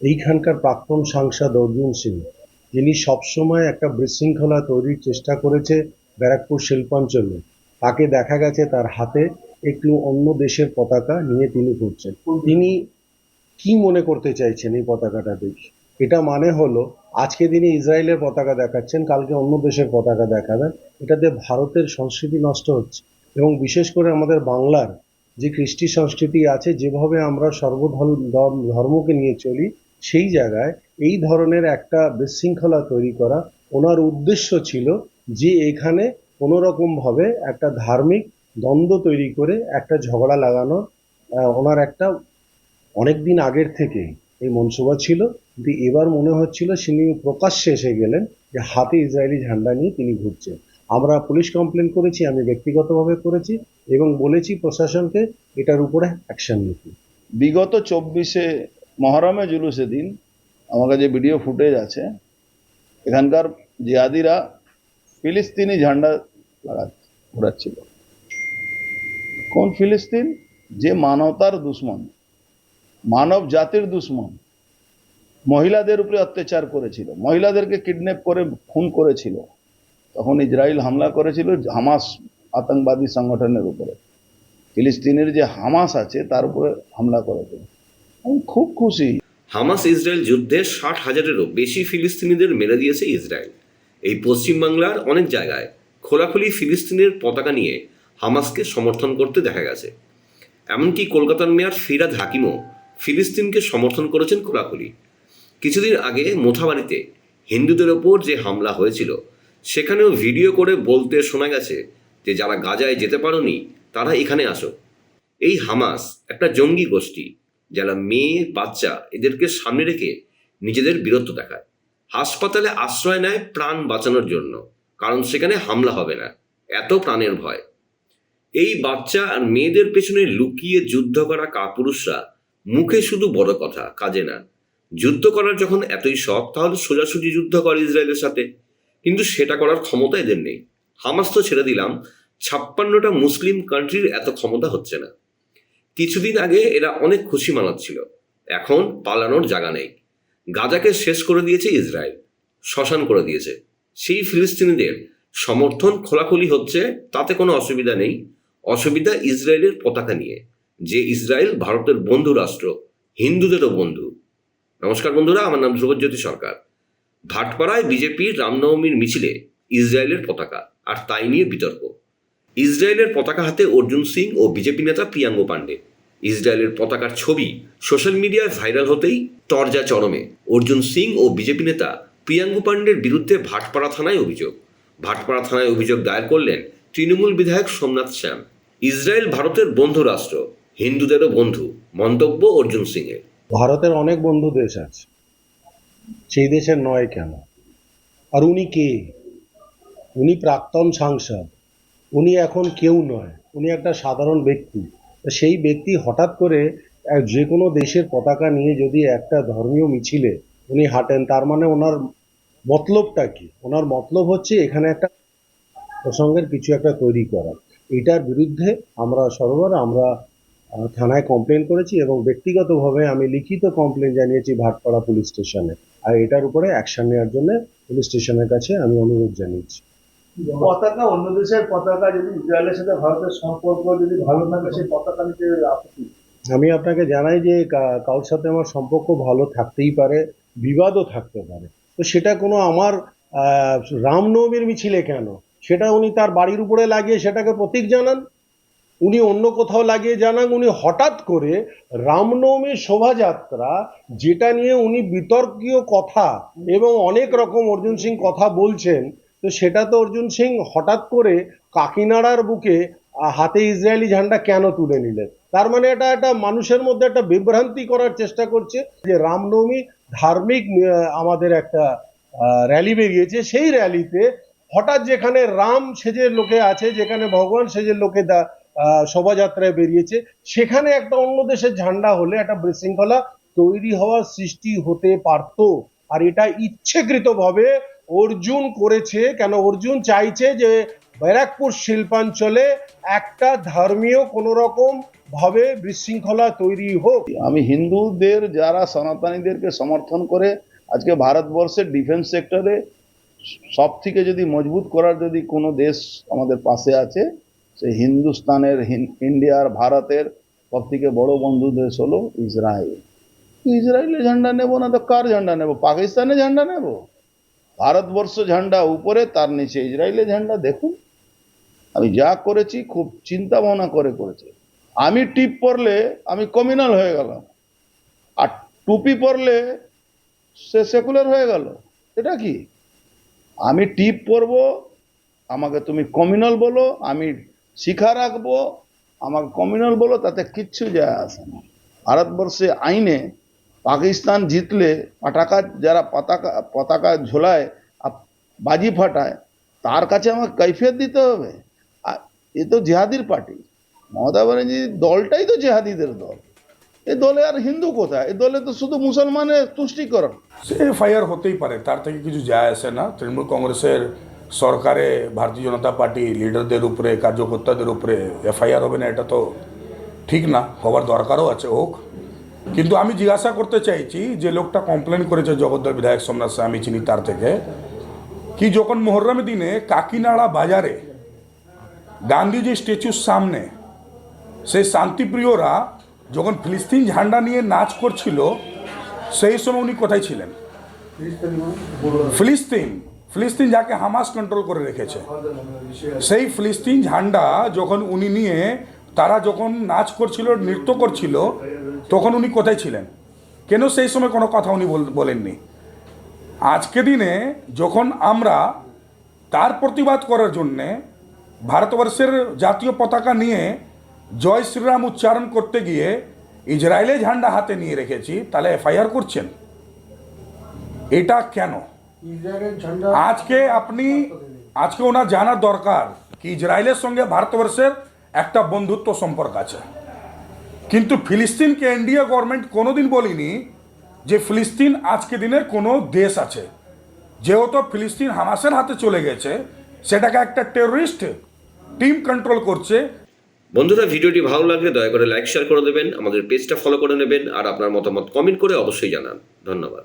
এইখানকার প্রাক্তন সাংসদ অর্জুন সিং, যিনি সবসময় একটা বিশৃঙ্খলা তৈরির চেষ্টা করেছে ব্যারাকপুর শিল্পাঞ্চলে, তাকে দেখা গেছে তার হাতে একটু অন্য দেশের পতাকা নিয়ে তিনি ঘুরছেন। তিনি কি মনে করতে চাইছেন এই পতাকাটা দেখে? এটা মানে হলো আজকে তিনি ইসরায়েলের পতাকা দেখাচ্ছেন, কালকে অন্য দেশের পতাকা দেখাবেন। এটাতে ভারতের সংস্কৃতি নষ্ট হচ্ছে, এবং বিশেষ করে আমাদের বাংলার যে কৃষ্টি সংস্কৃতি আছে, যেভাবে আমরা ধর্মকে নিয়ে চলি, সেই জায়গায় এই ধরনের একটা বিশৃঙ্খলা তৈরি করা ওনার উদ্দেশ্য ছিল, যে এখানে কোনো রকম ভাবে একটা ধার্মিক দ্বন্দ্ব তৈরি করে একটা ঝগড়া লাগানো। ওনার একটা অনেকদিন আগের থেকেই এই মনসুবা ছিল, কিন্তু এবার মনে হচ্ছিল তিনি প্রকাশ্যে এসে গেলেন যে হাতে ইসরায়েলি ঝান্ডা নিয়ে তিনি ঘুরছেন। আমরা পুলিশ কমপ্লেন করেছি, আমি ব্যক্তিগতভাবে করেছি, এবং বলেছি প্রশাসনকে এটার উপরে অ্যাকশন নিতে। বিগত 24শে মহরমে জুলুসে দিন আমার কাছে ভিডিও ফুটেজ আছে, এখানকার জিহাদিরা ফিলিস্তিনি ঝান্ডা ঘোরাচ্ছিল। কোন ফিলিস্তিন? যে মানবতার দুশ্মন, মানব জাতির দুশ্মন, মহিলাদের উপরে অত্যাচার করেছিল, মহিলাদেরকে কিডন্যাপ করে খুন করেছিল, তখন ইসরায়েল হামলা করেছিল হামাস আতঙ্কবাদী সংগঠনের উপরে। ফিলিস্তিনের যে হামাস আছে তার উপরে হামলা করেছিল। আমি খুব খুশি। হামাস ইসরায়েল যুদ্ধে 60,000-এরও বেশি ফিলিস্তিনিদের মেরে দিয়েছে ইসরায়েল। এই পশ্চিমবাংলার অনেক জায়গায় খোলাখুলি ফিলিস্তিনের পতাকা নিয়ে হামাসকে সমর্থন করতে দেখা গেছে। এমনকি কলকাতার মেয়র ফিরহাদ হাকিমও ফিলিস্তিনকে সমর্থন করেছেন খোলাখুলি। কিছুদিন আগে মোথাবাড়িতে হিন্দুদের ওপর যে হামলা হয়েছিল, সেখানেও ভিডিও করে বলতে শোনা গেছে যে যারা গাজায় যেতে পারোনি তারা এখানে আসো। এই হামাস একটা জঙ্গি গোষ্ঠী, যারা মেয়ে বাচ্চা এদেরকে সামনে রেখে নিজেদের বীরত্ব দেখায়। হাসপাতালে আশ্রয় নেয় প্রাণ বাঁচানোর জন্য, কারণ সেখানে হামলা হবে না, এত প্রাণের ভয়। এই বাচ্চা আর মেয়েদের পেছনে লুকিয়ে যুদ্ধ করা কাপুরুষরা মুখে শুধু বড় কথা, কাজে না। যুদ্ধ করার যখন এতই শখ, তাহলে সোজাসুজি যুদ্ধ করে ইসরায়েলের সাথে, কিন্তু সেটা করার ক্ষমতা এদের নেই। হামাস তো ছেড়ে দিলাম, 56টা মুসলিম কান্ট্রির এত ক্ষমতা হচ্ছে না। কিছুদিন আগে এরা অনেক খুশি মানাচ্ছিল, এখন পালানোর জায়গা নেই। গাজাকে শেষ করে দিয়েছে ইসরায়েল, শ্মশান করে দিয়েছে। সেই ফিলিস্তিনিদের সমর্থন খোলাখুলি হচ্ছে, তাতে কোনো অসুবিধা নেই। অসুবিধা ইসরায়েলের পতাকা নিয়ে, যে ইসরায়েল ভারতের বন্ধু রাষ্ট্র, হিন্দুদেরও বন্ধু। নমস্কার বন্ধুরা, আমার নাম ধ্রুবজ্যোতি সরকার। ভাটপাড়ায় বিজেপির রামনবমীর মিছিলে ইসরায়েলের পতাকা, আর তাই নিয়ে বিতর্ক। ইসরায়েলের পতাকা হাতে অর্জুন সিং ও বিজেপি নেতা প্রিয়াঙ্গ পাণ্ডে। ইসরায়েলের পতাকার ছবি সোশ্যাল মিডিয়ায় ভাইরাল হতেই তরজা চরমে। অর্জুন সিং ও বিজেপি নেতা প্রিয়াঙ্গ পাণ্ডের বিরুদ্ধে ভাটপাড়া থানায় অভিযোগ। ভাটপাড়া থানায় অভিযোগ দায়ের করলেন তৃণমূল বিধায়ক সোমনাথ শ্যাম। ইসরায়েল ভারতের বন্ধু রাষ্ট্র, হিন্দুদেরও বন্ধু, মন্তব্য অর্জুন সিং এর। ভারতের অনেক বন্ধু দেশ আছে, সেই দেশের নয় কেন? আর উনি কে? উনি প্রাক্তন সাংসদ, উনি এখন কেউ নয়, উনি একটা সাধারণ ব্যক্তি। সেই ব্যক্তি হঠাৎ করে যে কোনো দেশের পতাকা নিয়ে যদি একটা ধর্মীয় মিছিলে উনি হাঁটেন, তার মানে ওনার মতলবটা কি? ওনার মতলব হচ্ছে এখানে একটা প্রসঙ্গের কিছু একটা তৈরি করা। এটার বিরুদ্ধে আমরা থানায় কমপ্লেন করেছি, এবং ব্যক্তিগতভাবে আমি লিখিত কমপ্লেন জানিয়েছি ভাটপাড়া পুলিশ স্টেশনে। আর এটার উপরে অ্যাকশন নেওয়ার জন্য পুলিশ স্টেশনের কাছে আমি অনুরোধ জানিয়েছি। পতাকা, অন্য দেশের পতাকা, যদি ইসরায়েলের সাথে ভারতের সম্পর্ক যদি ভালো থাকে, সেই পতাকা নিতে আপত্তি? আমি আপনাকে জানাই যে কারোর সাথে আমার সম্পর্ক ভালো থাকতেই পারে, বিবাদও থাকতে পারে, তো সেটা কোনো আমার রামনবমীর মিছিলে কেন? সেটা উনি তার বাড়ির উপরে লাগিয়ে সেটাকে প্রতীক জানান, উনি অন্য কোথাও লাগিয়ে জানান। উনি হঠাৎ করে রামনবমীর শোভাযাত্রা, যেটা নিয়ে উনি বিতর্কীয় কথা এবং অনেক রকম অর্জুন সিং কথা বলছেন, তো সেটা তো অর্জুন সিং হঠাৎ করে কাকিনাড়ার বুকে হাতে ইসরায়েলি ঝান্ডা কেন তুলে নিলেন? তার মানে এটা একটা মানুষের মধ্যে একটা বিভ্রান্তি করার চেষ্টা করছে যে রামনবমী ধার্মিক আমাদের একটা র্যালি বেরিয়েছে, সেই র্যালিতে হঠাৎ যেখানে রাম সেজে লোকে আছে, যেখানে ভগবান সেজে লোকে শোভাযাত্রায় বেরিয়েছে, সেখানে একটা অন্য দেশের ঝান্ডা হলে একটা বিশৃঙ্খলা তৈরি হওয়ার সৃষ্টি হতে পারত। আর এটা ইচ্ছাকৃতভাবে অর্জুন করেছে। কেন? অর্জুন চাইছে যে ব্যারাকপুর শিল্পাঞ্চলে একটা ধর্মীয় কোনো রকম ভাবে বিশৃঙ্খলা তৈরি হোক। আমি হিন্দুদের যারা সনাতনীদেরকে সমর্থন করে আজকে ভারতবর্ষের ডিফেন্স সেক্টরে সব থেকে যদি মজবুত করার যদি কোনো দেশ আমাদের পাশে আছে, সে হিন্দুস্তানের ইন্ডিয়ার ভারতের সব থেকে বড় বন্ধু দেশ হলো ইসরায়েল। ইসরায়েলের ঝান্ডা নেব না তো কার ঝান্ডা নেব? পাকিস্তানের ঝান্ডা নেব? ভারতবর্ষ ঝান্ডা উপরে, তার নিচে ইসরায়েলের ঝান্ডা। দেখুন আমি যা করেছি খুব চিন্তা ভাবনা করে করেছি। আমি টিপ পরলে আমি কমিউনাল হয়ে গেলাম, আর টুপি পরলে সে সেকুলার হয়ে গেল। এটা কি? আমি টিপ পরবো, আমাকে তুমি কমিউনাল বলো, আমি শিখা রাখবো, আমাকে কমিউনাল বলো, তাতে কিচ্ছু যায় আসে না। ভারতবর্ষে আইনে পাকিস্তান জিতলে যারা পতাকা ঝোলায় আর বাজি ফাটায়, তার কাছে আমাকে কৈফিয়ত দিতে হবে? আর এ তো জিহাদির পার্টি। মমতা ব্যানার্জির দলটাই তো জিহাদিদের দল। এ দলে আর হিন্দু কোথায়? এ দলে তো শুধু মুসলমানের তুষ্টিকরণ। সে এফআইআর হতেই পারে, তার থেকে কিছু যায় আসে না। তৃণমূল কংগ্রেসের সরকারে ভারতীয় জনতা পার্টি লিডারদের উপরে, কার্যকর্তাদের উপরে এফআইআর হবে না, এটা তো ঠিক না, হওয়ার দরকারও আছে, হোক। কিন্তু আমি জিজ্ঞাসা করতে চাইছি, যে লোকটা কমপ্লেন করেছে জগদ্দল বিধায়ক সোমনাথ শাহ, আমি চিনি তার থেকে, কি যখন মোহররমের দিনে কাকিনাড়া বাজারে গান্ধীজি স্ট্যাচুর সামনে সেই শান্তিপ্রিয়রা যখন ফিলিস্তিন ঝান্ডা নিয়ে নাচ করছিল, সেই সময় উনি কোথায় ছিলেন? ফিলিস্তিন যাকে হামাস কন্ট্রোল করে রেখেছে, সেই ফিলিস্তিন ঝান্ডা যখন উনি নিয়ে তারা যখন নাচ করছিল, নৃত্য করছিল, তখন উনি কোথায় ছিলেন? কেন সেই সময় কোনো কথা উনি বলেননি? আজকে দিনে যখন আমরা তার প্রতিবাদ করার জন্যে ভারতবর্ষের জাতীয় পতাকা নিয়ে জয় শ্রীরাম উচ্চারণ করতে গিয়ে ইসরায়েলের ঝান্ডা হাতে নিয়ে রেখেছি, তাহলে এফআইআর করছেন? এটা কেন? আজকে ওনার জানার দরকার কি ইসরায়েলের সঙ্গে ভারতবর্ষের একটা বন্ধুত্ব সম্পর্ক আছে, কিন্তু ফিলিস্তিনকে ইন্ডিয়া গভর্নমেন্ট কোনোদিন বলেনি যে ফিলিস্তিন আজকে দিনের কোনো দেশ আছে। যেহেতু ফিলিস্তিন হামাসের হাতে চলে গেছে, সেটাকে একটা টেররিস্ট টিম কন্ট্রোল করছে। বন্ধুরা, ভিডিওটি ভালো লাগলে দয়া করে লাইক শেয়ার করে দেবেন, আমাদের পেজটা ফলো করে নেবেন, আর আপনার মতামত কমেন্ট করে অবশ্যই জানান। ধন্যবাদ।